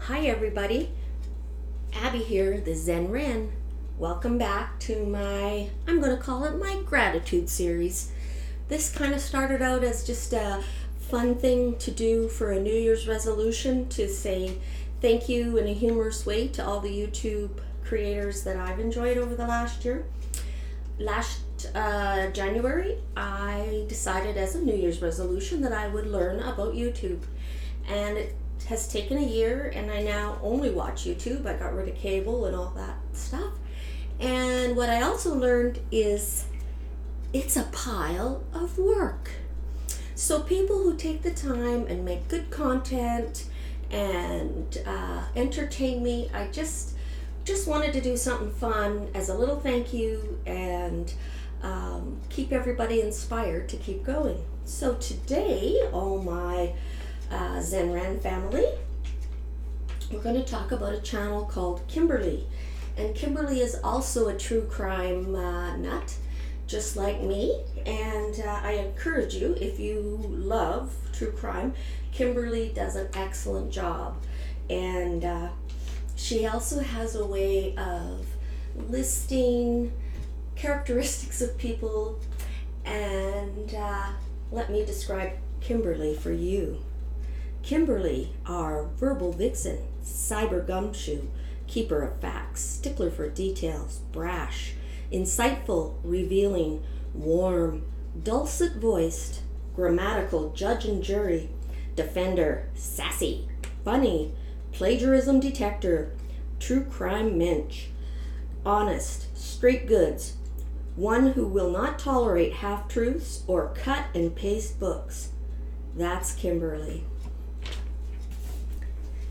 Hi everybody, Abby here, the Zen Wren. Welcome back to I'm going to call it my gratitude series. This kind of started out as just a fun thing to do for a New Year's resolution to say thank you in a humorous way to all the YouTube creators that I've enjoyed over the last year. Last January, I decided as a New Year's resolution that I would learn about YouTube. And it has taken a year, and I now only watch YouTube. I got rid of cable and all that stuff. And what I also learned is it's a pile of work. So people who take the time and make good content and entertain me, I just wanted to do something fun as a little thank you and keep everybody inspired to keep going. So today, all my Zen Wren family, we're going to talk about a channel called Kimberley. And Kimberley is also a true crime nut, just like me. And I encourage you, if you love true crime, Kimberley does an excellent job. And she also has a way of listing characteristics of people. And let me describe Kimberley for you. Kimberley, our verbal vixen, cyber gumshoe, keeper of facts, stickler for details, brash, insightful, revealing, warm, dulcet voiced, grammatical, judge and jury, defender, sassy, funny, plagiarism detector, true crime mensch, honest, straight goods, one who will not tolerate half-truths or cut and paste books. That's Kimberley.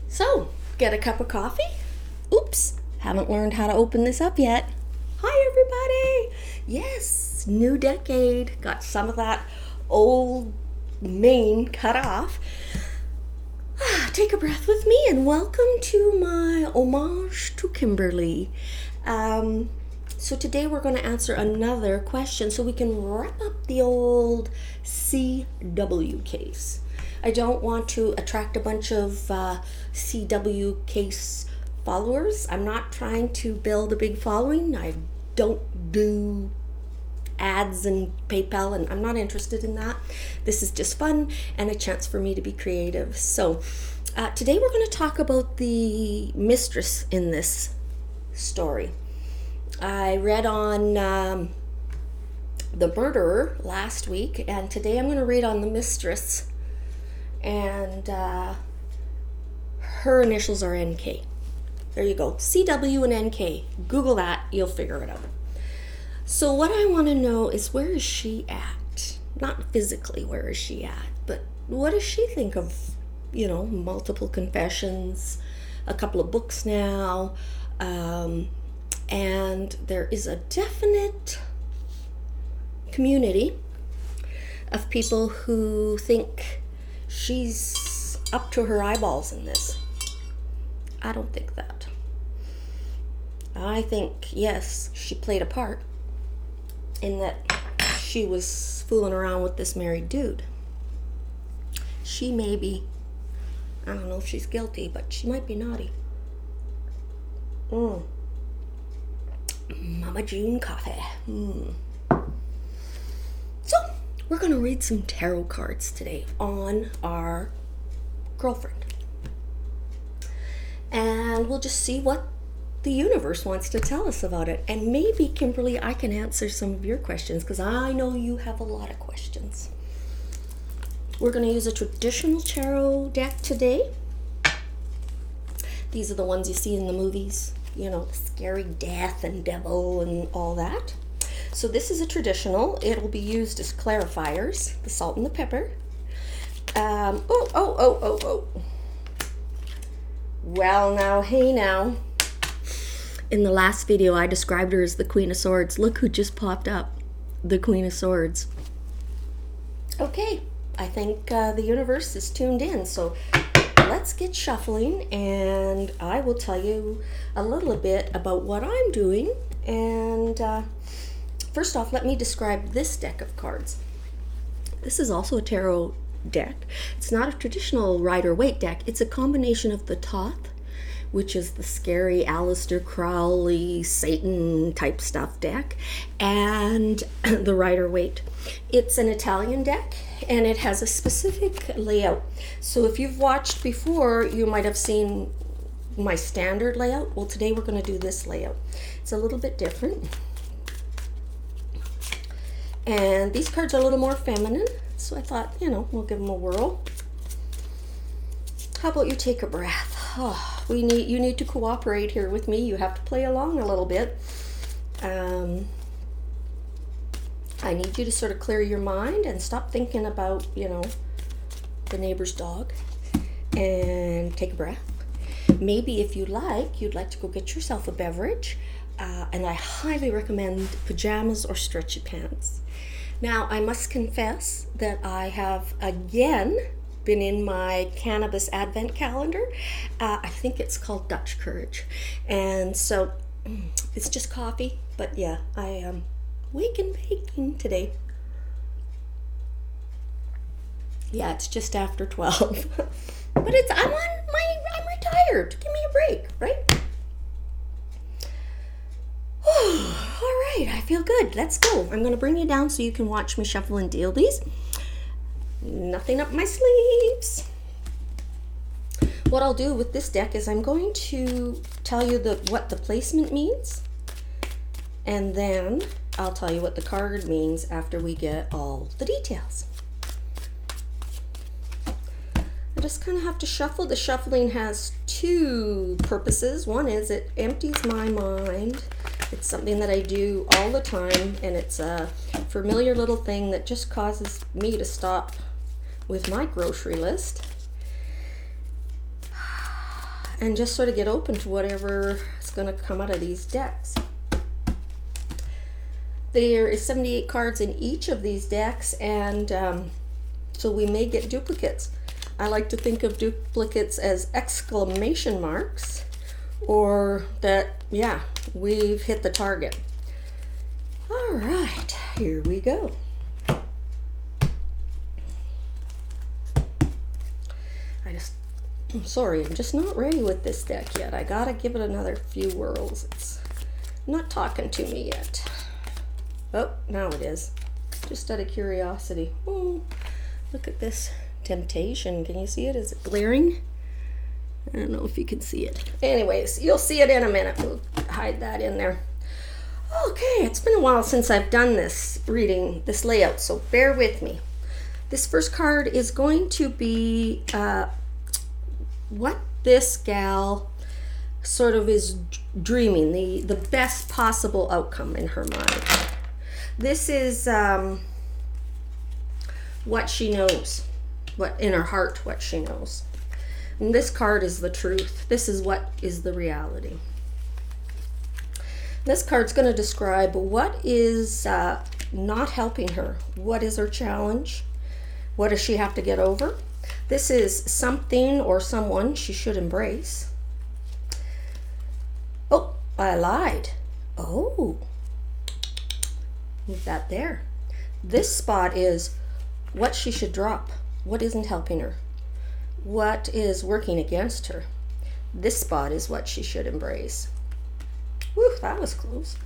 So, get a cup of coffee. Oops, haven't learned how to open this up yet. Hi everybody! Yes, new decade. Got some of that old mane cut off. Take a breath with me and welcome to my homage to Kimberley. So today we're going to answer another question so we can wrap up the old CW case. I don't want to attract a bunch of CW case followers. I'm not trying to build a big following. I don't do ads and PayPal, and I'm not interested in that. This is just fun and a chance for me to be creative. So today we're going to talk about the mistress in this story. I read on the murderer last week, and today I'm going to read on the mistress. And her initials are NK. There you go. CW and NK. Google that. You'll figure it out. So what I want to know is, where is she at? Not physically where is she at, but what does she think of, multiple confessions, a couple of books now, and there is a definite community of people who think she's up to her eyeballs in this. I don't think that. I think, yes, she played a part in that she was fooling around with this married dude. She may be, I don't know if she's guilty, but she might be naughty. Mama June coffee. So, we're going to read some tarot cards today on our girlfriend. And we'll just see what the universe wants to tell us about it. And maybe, Kimberly, I can answer some of your questions, because I know you have a lot of questions. We're going to use a traditional tarot deck today. These are the ones you see in the movies. The scary death and devil and all that. So this is a traditional. It'll be used as clarifiers, the salt and the pepper. Well, now, hey now. In the last video, I described her as the Queen of Swords. Look who just popped up. The Queen of Swords. Okay, I think the universe is tuned in. So let's get shuffling, and I will tell you a little bit about what I'm doing. And first off, let me describe this deck of cards. This is also a tarot deck. It's not a traditional Rider-Waite deck. It's a combination of the Thoth which is the scary Aleister Crowley, Satan type stuff deck, and the Rider-Waite. It's an Italian deck, and it has a specific layout. So if you've watched before, you might have seen my standard layout. Well, today we're going to do this layout. It's a little bit different. And these cards are a little more feminine, so I thought, we'll give them a whirl. How about you take a breath? Oh, you need to cooperate here with me. You have to play along a little bit. I need you to sort of clear your mind and stop thinking about, the neighbor's dog, and take a breath. Maybe if you'd like to go get yourself a beverage, and I highly recommend pajamas or stretchy pants. Now, I must confess that I have again been in my cannabis advent calendar. I think it's called Dutch Courage. And so it's just coffee, but yeah, I am wake and baking today. Yeah, it's just after 12. But I'm retired. Give me a break, right? All right, I feel good. Let's go. I'm going to bring you down so you can watch me shuffle and deal these. Nothing up my sleeves. What I'll do with this deck is I'm going to tell you what the placement means, and then I'll tell you what the card means after we get all the details. I just kind of have to shuffle. The shuffling has two purposes. One is it empties my mind. It's something that I do all the time, and it's a familiar little thing that just causes me to stop with my grocery list and just sort of get open to whatever is going to come out of these decks. There is 78 cards in each of these decks, and so we may get duplicates. I like to think of duplicates as exclamation marks, or that, yeah, we've hit the target. All right, here we go. I'm sorry, I'm just not ready with this deck yet. I gotta give it another few whirls. It's not talking to me yet. Oh, now it is. Just out of curiosity. Oh, look at this temptation. Can you see it? Is it glaring? I don't know if you can see it. Anyways, you'll see it in a minute. We'll hide that in there. Okay, it's been a while since I've done this reading, this layout, so bear with me. This first card is going to be what this gal sort of is dreaming, the best possible outcome in her mind. This is what she knows, what in her heart, what she knows. And this card is the truth. This is what is the reality. This card's going to describe what is not helping her. What is her challenge? What does she have to get over? This is something or someone she should embrace. Oh, I lied. Oh, move that there. This spot is what she should drop. What isn't helping her? What is working against her? This spot is what she should embrace. Whew, that was close.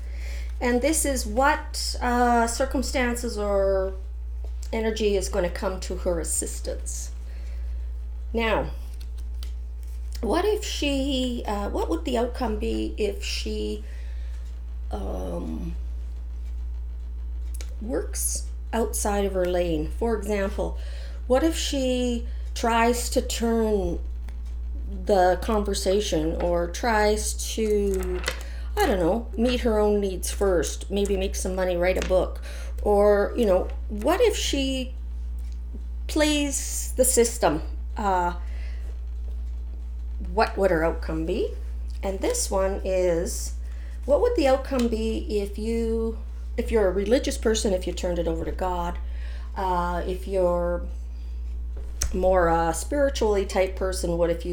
And this is what circumstances or energy is going to come to her assistance. Now, what if she, what would the outcome be if she works outside of her lane? For example, what if she tries to turn the conversation, or tries to, I don't know, meet her own needs first, maybe make some money, write a book, or, what if she plays the system? What would her outcome be? And this one is, what would the outcome be if you're a religious person, if you turned it over to God, if you're more spiritually type person, what if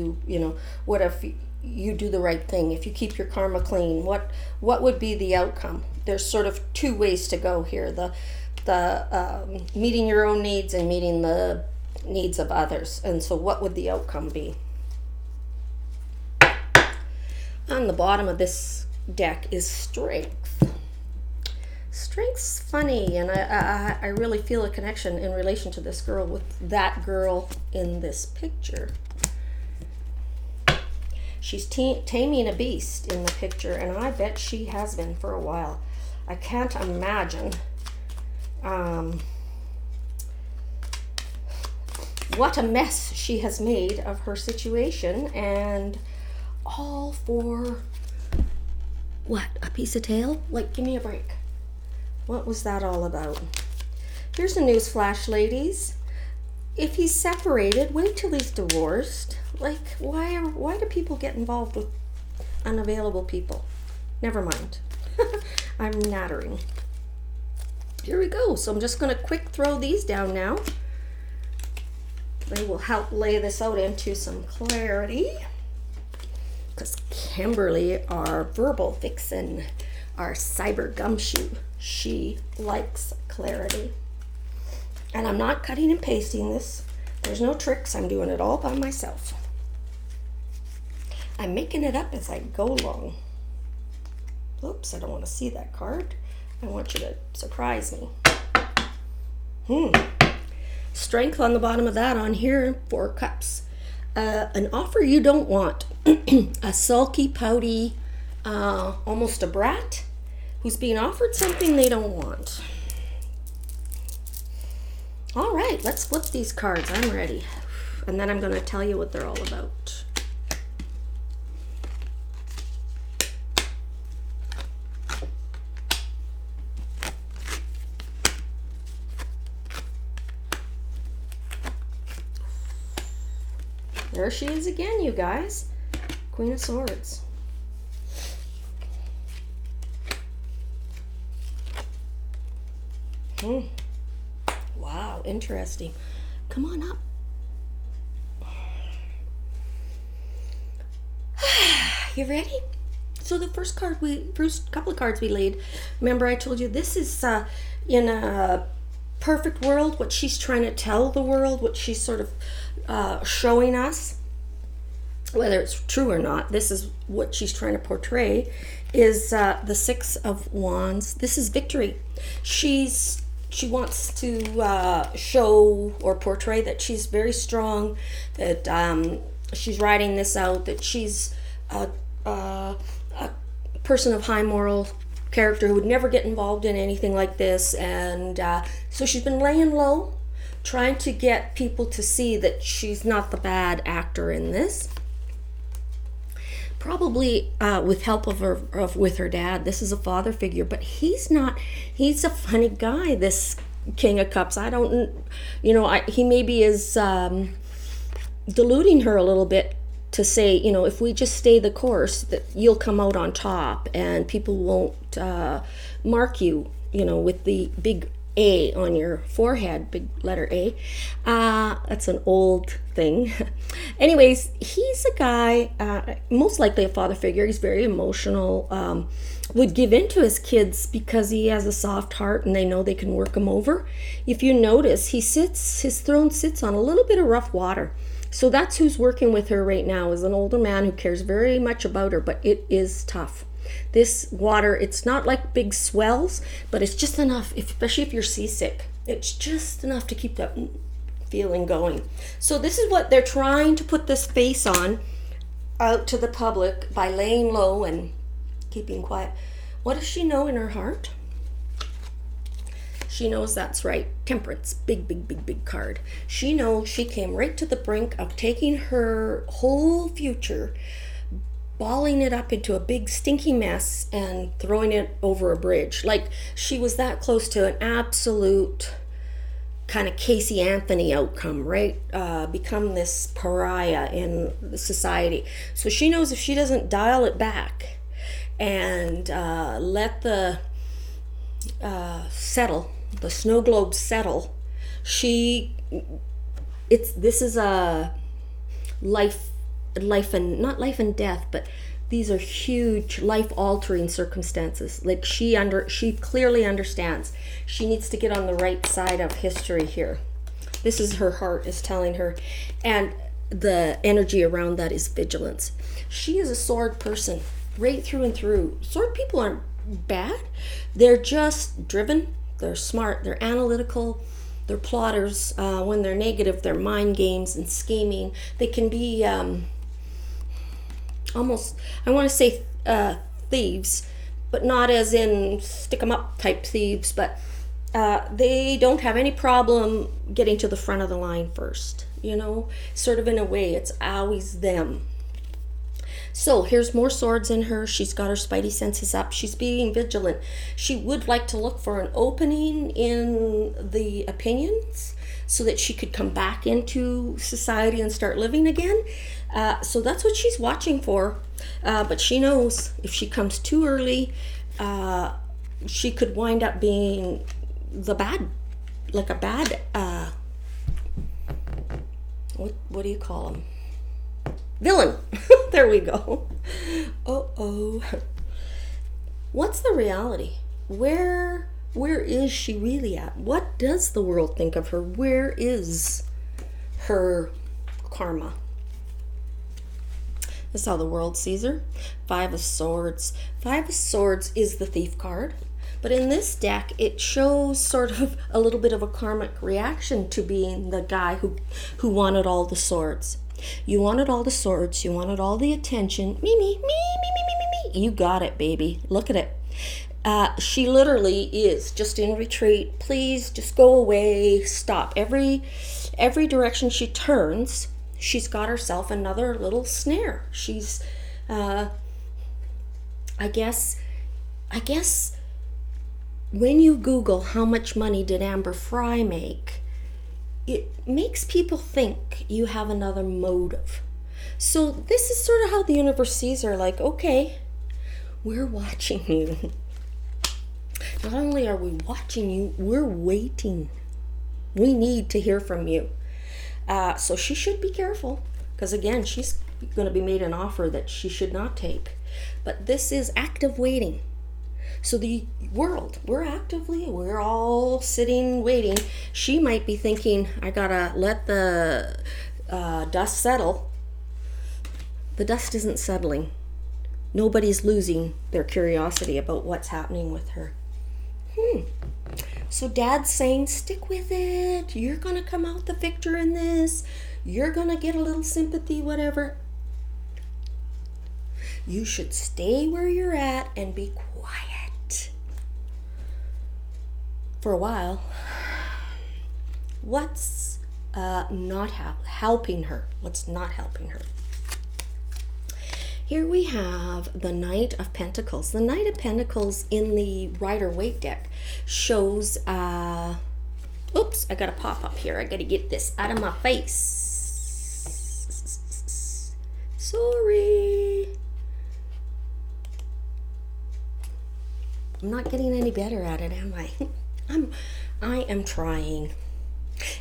what if you do the right thing, if you keep your karma clean, what would be the outcome? There's sort of two ways to go here, the meeting your own needs and meeting the needs of others. And so what would the outcome be? On the bottom of this deck is strength. Strength's funny, and I really feel a connection in relation to this girl with that girl in this picture. She's taming a beast in the picture, and I bet she has been for a while. I can't imagine what a mess she has made of her situation, and all for what? A piece of tail? Like, give me a break. What was that all about? Here's a news flash, ladies. If he's separated, wait till he's divorced. Like, why do people get involved with unavailable people? Never mind. I'm nattering. Here we go. So I'm just going to quick throw these down now. They will help lay this out into some clarity. Because Kimberly, our verbal vixen, our cyber gumshoe, she likes clarity. And I'm not cutting and pasting this. There's no tricks. I'm doing it all by myself. I'm making it up as I go along. Oops, I don't want to see that card. I want you to surprise me. Strength on the bottom of that on here, 4 cups. An offer you don't want. A sulky, pouty, almost a brat who's being offered something they don't want. All right, let's flip these cards. I'm ready. And then I'm going to tell you what they're all about. There she is again, you guys. Queen of Swords. Wow, interesting. Come on up. You ready? So the first couple of cards we laid, remember I told you this is in a perfect world, what she's trying to tell the world, what she's sort of showing us, whether it's true or not. This is what she's trying to portray, is the 6 of Wands. This is victory. She wants to show or portray that she's very strong, that she's riding this out, that she's a person of high moral character who would never get involved in anything like this. And so she's been laying low, trying to get people to see that she's not the bad actor in this. Probably with help with her dad. This is a father figure, but he's not. He's a funny guy, this King of Cups. I don't, he maybe is deluding her a little bit to say, if we just stay the course, that you'll come out on top and people won't mark you, with the big A on your forehead, big letter A. That's an old thing. Anyways, he's a guy, most likely a father figure. He's very emotional, would give in to his kids because he has a soft heart and they know they can work him over. If you notice, his throne sits on a little bit of rough water. So that's who's working with her right now, is an older man who cares very much about her, but it is tough. This water, it's not like big swells, but it's just enough, especially if you're seasick. It's just enough to keep that feeling going. So this is what they're trying to put this face on out to the public by laying low and keeping quiet. What does she know in her heart? She knows that's right. Temperance. Big, big, big, big card. She knows she came right to the brink of taking her whole future, balling it up into a big stinky mess and throwing it over a bridge. Like she was that close to an absolute kind of Casey Anthony outcome, right? Become this pariah in the society. So she knows if she doesn't dial it back and let the settle, the snow globe settle, this is a life and not life and death, but these are huge life-altering circumstances. Like she clearly understands she needs to get on the right side of history here. This is her heart is telling her, and the energy around that is vigilance. She is a sword person, right through and through. Sword people aren't bad. They're just driven. They're smart. They're analytical. They're plotters. When they're negative, they're mind games and scheming. They can be almost, I want to say thieves, but not as in stick 'em up type thieves, but they don't have any problem getting to the front of the line first, sort of in a way. It's always them. So here's more swords in her. She's got her spidey senses up. She's being vigilant. She would like to look for an opening in the opinions so that she could come back into society and start living again. So that's what she's watching for. But she knows if she comes too early, she could wind up being a bad, what do you call them? Villain. There we go. Oh. What's the reality? Where is she really at? What does the world think of her? Where is her karma? That's how the world sees her. 5 of Swords. 5 of Swords is the thief card. But in this deck, it shows sort of a little bit of a karmic reaction to being the guy who wanted all the swords. You wanted all the swords. You wanted all the attention. Me. You got it, baby. Look at it. She literally is just in retreat. Please just go away. Stop. Every direction she turns, she's got herself another little snare. She's, I guess when you Google how much money did Amber Fry make, it makes people think you have another motive. So this is sort of how the universe sees her, like, okay, we're watching you. Not only are we watching you, we're waiting. We need to hear from you. So she should be careful, because again, she's going to be made an offer that she should not take. But this is active waiting. So the world, we're all sitting waiting. She might be thinking, I gotta let the dust settle. The dust isn't settling. Nobody's losing their curiosity about what's happening with her. So Dad's saying, stick with it. You're gonna come out the victor in this. You're gonna get a little sympathy, whatever. You should stay where you're at and be quiet. For a while. What's not helping her? What's not helping her? Here we have the Knight of Pentacles. The Knight of Pentacles in the Rider-Waite deck shows, oops, I gotta pop up here. I gotta get this out of my face. Sorry. I'm not getting any better at it, am I? I am trying.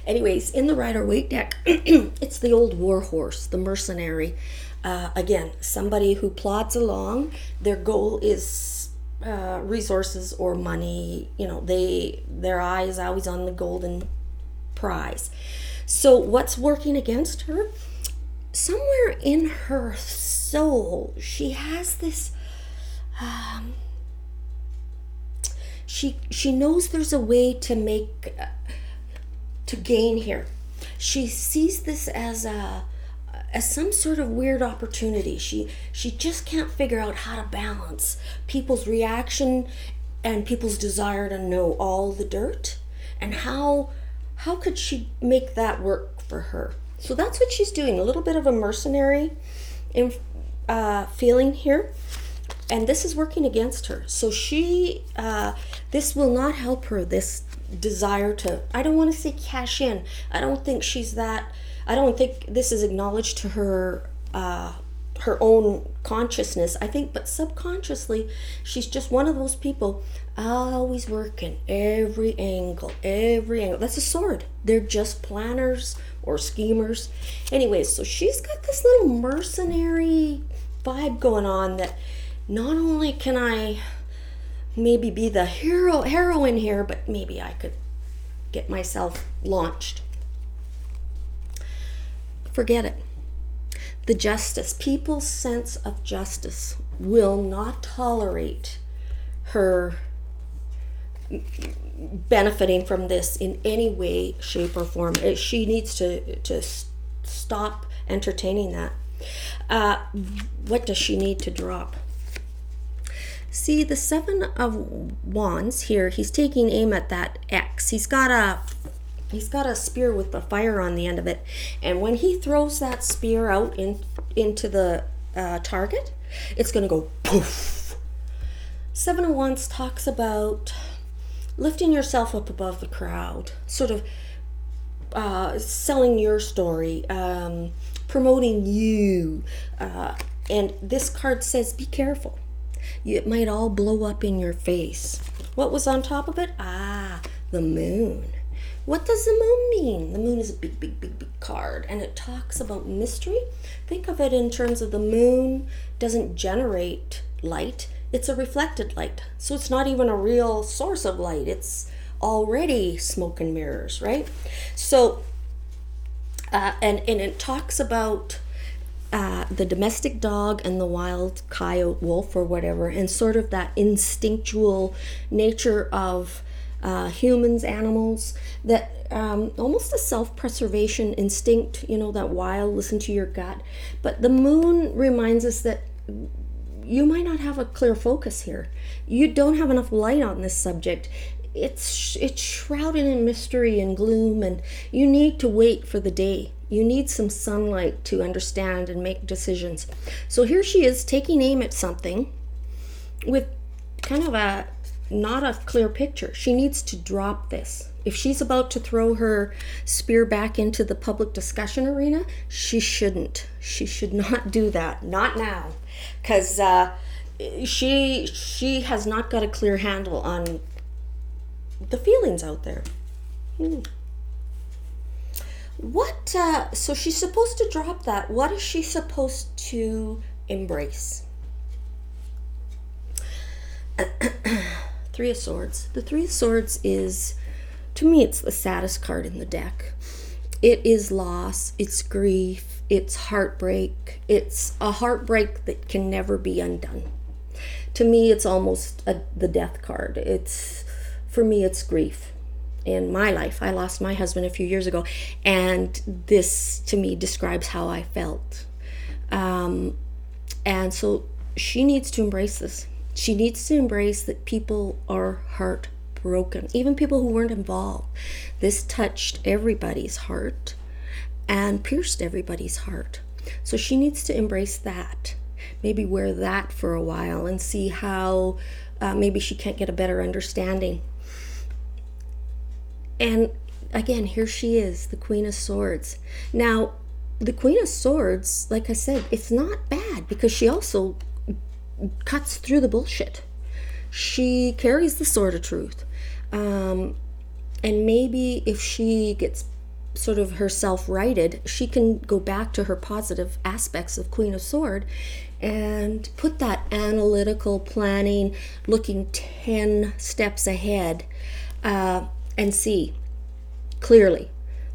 Anyways, in the Rider-Waite deck, it's the old war horse, the mercenary. Again, somebody who plods along. Their goal is resources or money. Their eye is always on the golden prize. So what's working against her? Somewhere in her soul, she has this. She knows there's a way to gain here. She sees this as some sort of weird opportunity. She just can't figure out how to balance people's reaction and people's desire to know all the dirt, and how could she make that work for her. So that's what she's doing, a little bit of a mercenary feeling here. And this is working against her. So this will not help her, this desire to, I don't want to say cash in. I don't think this is acknowledged to her own consciousness, I think, but subconsciously, she's just one of those people always working every angle. That's a sword. They're just planners or schemers. Anyways, so she's got this little mercenary vibe going on that not only can I maybe be the heroine here, but maybe I could get myself launched. Forget it. the justice. People's sense of justice will not tolerate her benefiting from this in any way, shape, or form. She needs to stop entertaining that. What does she need to drop? See, the Seven of Wands here, he's taking aim at that X. He's got a spear with the fire on the end of it, and when he throws that spear out into the target, it's going to go poof. Seven of Wands talks about lifting yourself up above the crowd, sort of selling your story, promoting you, and this card says be careful. It might all blow up in your face. What was on top of it? The moon. What does the moon mean? The moon is a big, big, big, big card, and it talks about mystery. Think of it in terms of the moon doesn't generate light. It's a reflected light. So it's not even a real source of light. It's already smoke and mirrors, right? So, and it talks about the domestic dog and the wild coyote wolf or whatever, and sort of that instinctual nature of humans, animals, that almost a self-preservation instinct, that wild, listen to your gut. But the moon reminds us that you might not have a clear focus here. You don't have enough light on this subject. It's shrouded in mystery and gloom, and you need to wait for the day. You need some sunlight to understand and make decisions. So here she is taking aim at something with kind of not a clear picture. She needs to drop this. If she's about to throw her spear back into the public discussion arena, she shouldn't. She should not do that. Not now. Because she has not got a clear handle on the feelings out there. So she's supposed to drop that. What is she supposed to embrace? Three of Swords. The Three of Swords is, to me, it's the saddest card in the deck. It is loss, it's grief, it's heartbreak. It's a heartbreak that can never be undone. To me, it's almost the death card. For me, it's grief. In my life, I lost my husband a few years ago, and this, to me, describes how I felt. And so she needs to embrace this. She needs to embrace that people are heartbroken, even people who weren't involved. This touched everybody's heart and pierced everybody's heart. So she needs to embrace that. Maybe wear that for a while and see how maybe she can't get a better understanding. And again, here she is, the Queen of Swords. Now, the Queen of Swords, like I said, it's not bad because she also cuts through the bullshit. She carries the sword of truth. And maybe if she gets sort of herself righted, she can go back to her positive aspects of Queen of Sword and put that analytical planning, looking 10 steps ahead, and see clearly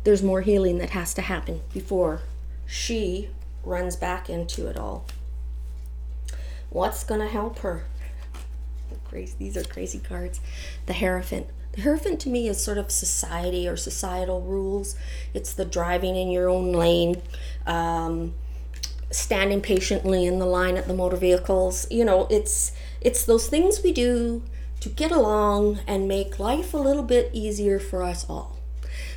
there's more healing that has to happen before she runs back into it all. What's going to help her? These are crazy cards. The Hierophant. The Hierophant to me is sort of society or societal rules. It's the driving in your own lane, standing patiently in the line at the motor vehicles. It's those things we do to get along and make life a little bit easier for us all.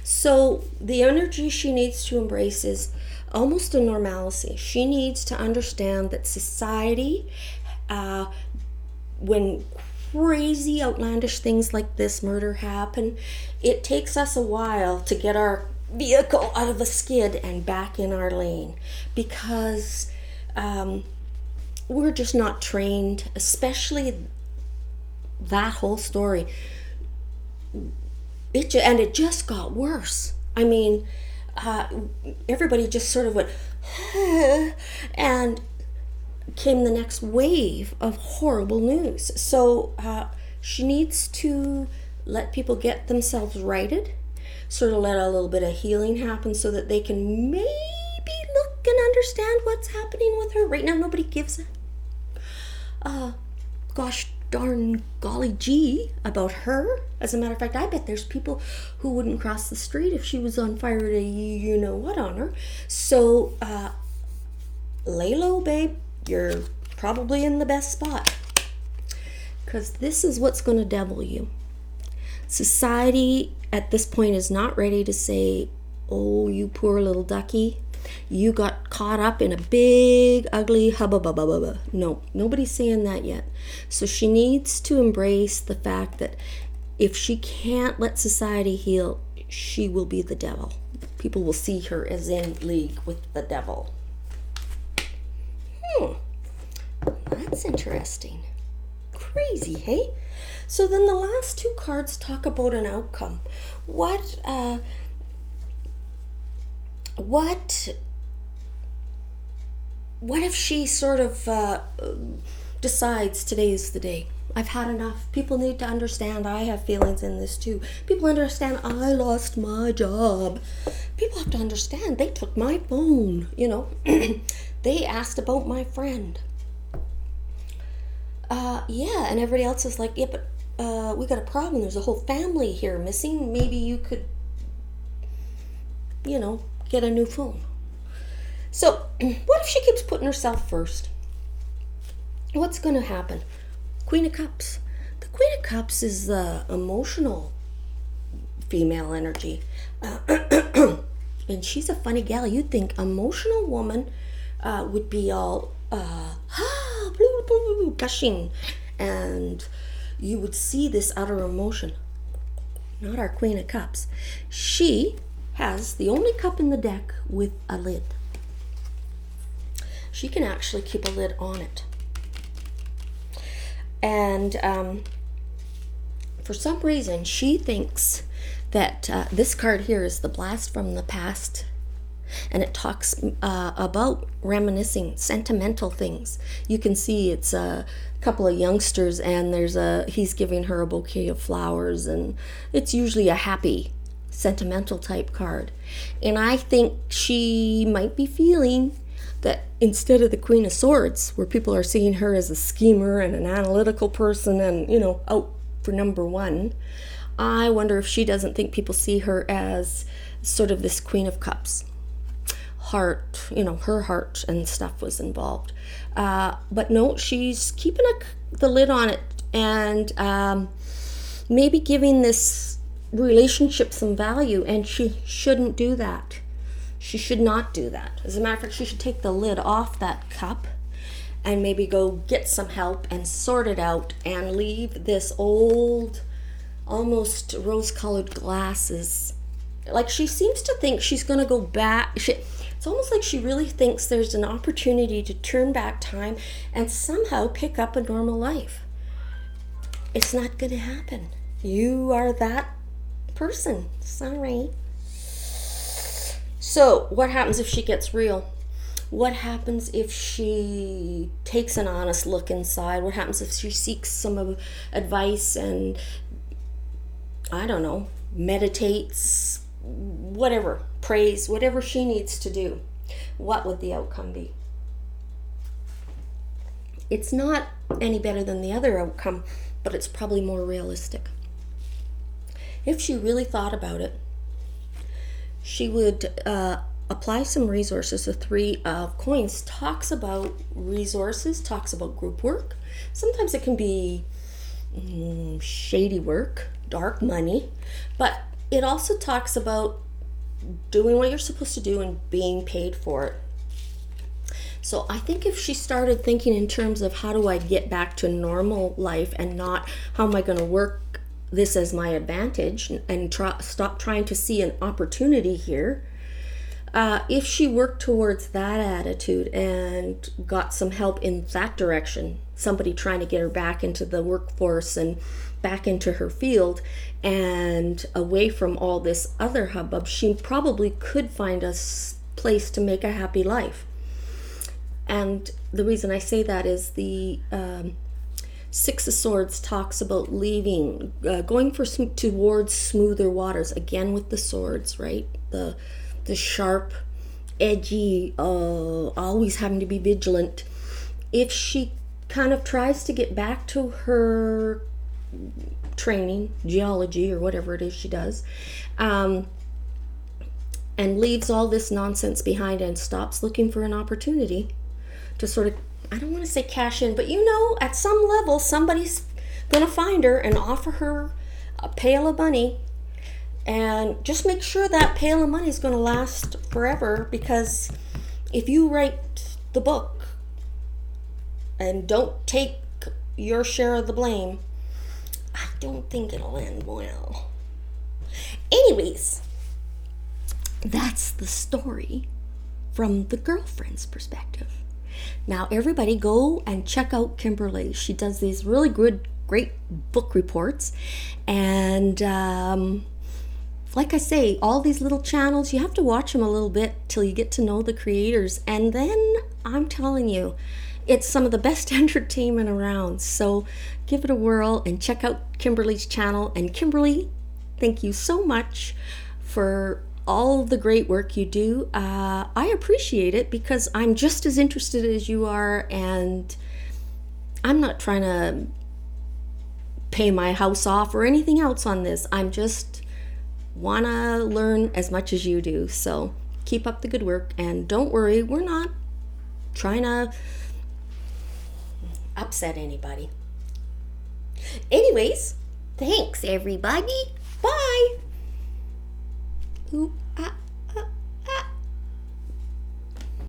So the energy she needs to embrace is almost a normalcy. She needs to understand that society, when crazy outlandish things like this murder happen, it takes us a while to get our vehicle out of a skid and back in our lane, because we're just not trained, especially that whole story. It just got worse. I mean, everybody just sort of went, and came the next wave of horrible news. So she needs to let people get themselves righted, sort of let a little bit of healing happen so that they can maybe look can understand what's happening with her. Right now, nobody gives a gosh darn golly gee about her. As a matter of fact, I bet there's people who wouldn't cross the street if she was on fire to you know what on her. So lay low, babe. You're probably in the best spot, because this is what's going to devil you. Society at this point is not ready to say, oh, you poor little ducky, you got caught up in a big ugly hubba. No, nobody's saying that yet. So she needs to embrace the fact that if she can't let society heal, she will be the devil. People will see her as in league with the devil. That's interesting. Crazy, hey? So then the last two cards talk about an outcome. What if she sort of decides today's the day? I've had enough. People need to understand I have feelings in this too. People understand I lost my job. People have to understand they took my phone, you know. They asked about my friend. Yeah, and everybody else is like, yeah, but we got a problem. There's a whole family here missing. Maybe you could, you know, get a new phone. So, what if she keeps putting herself first? What's going to happen? Queen of Cups. The Queen of Cups is the emotional female energy. And she's a funny gal. You'd think emotional woman would be all gushing, and you would see this utter emotion. Not our Queen of Cups. She has the only cup in the deck with a lid. She can actually keep a lid on it. And for some reason, she thinks that this card here is the blast from the past. And it talks about reminiscing sentimental things. You can see it's a couple of youngsters, and he's giving her a bouquet of flowers, and it's usually a happy, sentimental type card. And I think she might be feeling that instead of the Queen of Swords, where people are seeing her as a schemer and an analytical person and, you know, out for number one, I wonder if she doesn't think people see her as sort of this Queen of Cups. Heart, you know, her heart and stuff was involved. But no, she's keeping the lid on it, and maybe giving this relationship some value, and she shouldn't do that. She should not do that. As a matter of fact, she should take the lid off that cup and maybe go get some help and sort it out and leave this old, almost rose-colored glasses. Like, she seems to think she's going to go back. It's almost like she really thinks there's an opportunity to turn back time and somehow pick up a normal life. It's not going to happen. You are that person. Sorry. So, what happens if she gets real? What happens if she takes an honest look inside? What happens if she seeks some advice and, I don't know, meditates, whatever, prays, whatever she needs to do? What would the outcome be? It's not any better than the other outcome, but it's probably more realistic. If she really thought about it, she would apply some resources. The Three of Coins talks about resources, talks about group work. Sometimes it can be shady work, dark money, but it also talks about doing what you're supposed to do and being paid for it. So I think if she started thinking in terms of how do I get back to normal life and not how am I going to work this as my advantage and stop trying to see an opportunity here, if she worked towards that attitude and got some help in that direction, somebody trying to get her back into the workforce and back into her field and away from all this other hubbub, she probably could find a place to make a happy life. And the reason I say that is the Six of Swords talks about leaving, going towards smoother waters, again with the swords, right? The sharp edgy, always having to be vigilant. If she kind of tries to get back to her training, geology or whatever it is she does, and leaves all this nonsense behind and stops looking for an opportunity to sort of, I don't want to say cash in, but at some level, somebody's going to find her and offer her a pail of money. And just make sure that pail of money is going to last forever, because if you write the book and don't take your share of the blame, I don't think it'll end well. Anyways, that's the story from the girlfriend's perspective. Now, everybody go and check out Kimberley. She does these really good, great book reports. And like I say, all these little channels, you have to watch them a little bit till you get to know the creators. And then, I'm telling you, it's some of the best entertainment around. So give it a whirl and check out Kimberley's channel. And Kimberley, thank you so much for all the great work you do. I appreciate it, because I'm just as interested as you are, and I'm not trying to pay my house off or anything else on this. I'm just want to learn as much as you do. So keep up the good work, and don't worry, we're not trying to upset anybody. Anyways, thanks everybody. Bye. Oop.